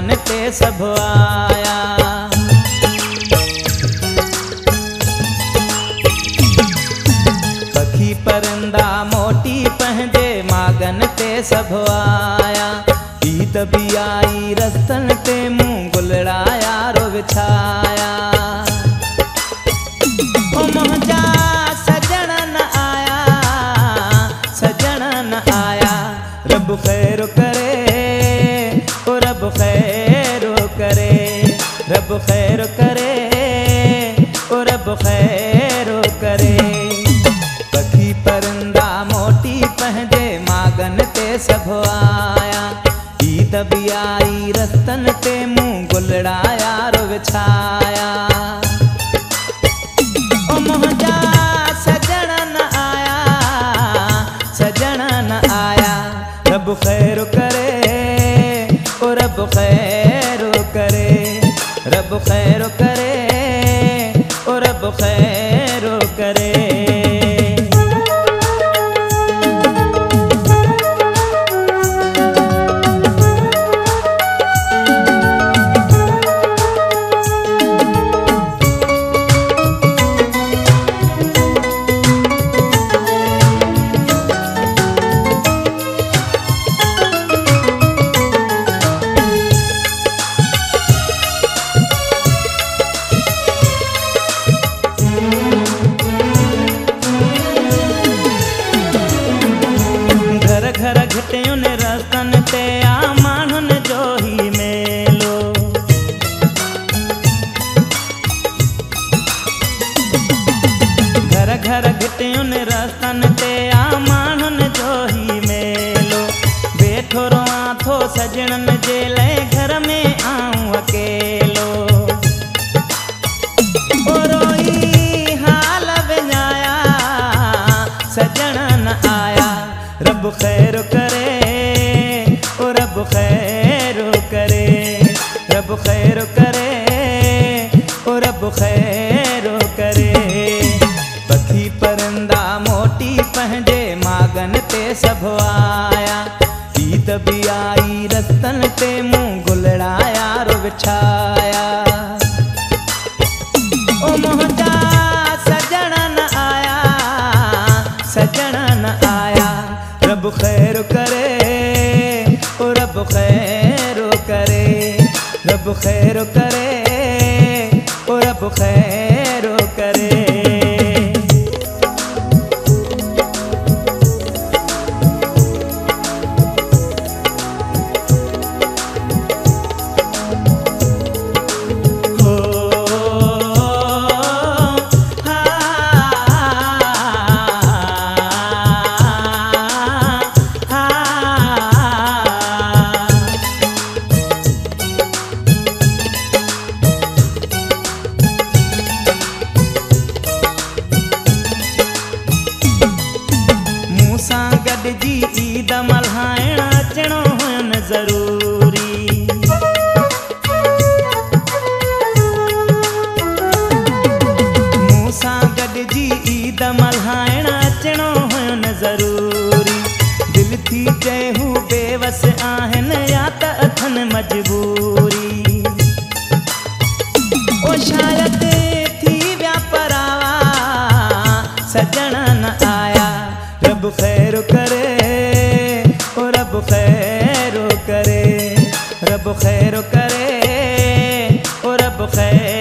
मागन ते सब आया। पखी परिंदा मोटी पंहिंजे मागन ते सब आया। ईद भी आई रस्तन ते मुंह गुलड़ाया रो विछाया। ओ मुंहिंजा सजण न आया, सजण न आया। रब खैर करे, ओ रब खैर करे, रब खैर करे, ओ रब खैर करे। पखी परिंदा मोटी पंहिंजे मागन ते सब आया। ईद भी आई रस्तन ते मुंह गुलड़ाया रो विछाया। ओ मुंहिंजा सजण न आया, सजण न आया। रब खैर करे, ओ रब खैर करे, रब खैर करे, ओ रब खैर करे। घर घटियुन रस्तन ते आ माण्हुन जो ही मेलो। घर घर घटियुन रस्तन ते आ माण्हुन जो ही मेलो। वेठो रोआं थो सजणन जे लाइ घर में आऊं अकेलो। ओ रोई हाल विञाया, सजण न आया। रब खैर करे, ओ रब खैर करे, रब खैर करे, ओ रब खैर करे। पखी परिंदा मोटी पंहिंजे मागन ते सब आया। ईद भी आई रस्तन ते मुंह गुलड़ाया रो विछाया। ओ मुंहिंजा सजण न आया, सजण न आया। रब खैर करे, ओ रब खैर करे, रब खैर करे, ओ रब खैर करे। जी ईद मल्हाइण अचणो हुन ज़रूरी। मूंसां गॾिजी ईद मल्हाइण अचणो हुन ज़रूरी। दिलि थी चए हू बेवस आहिनि या त अथनि मजबूरी। ओ शायदि थी विया परावा, सजण न आया। रब खैर करे, ओ रब खैर करे, रब खैर करे, ओ रब खैर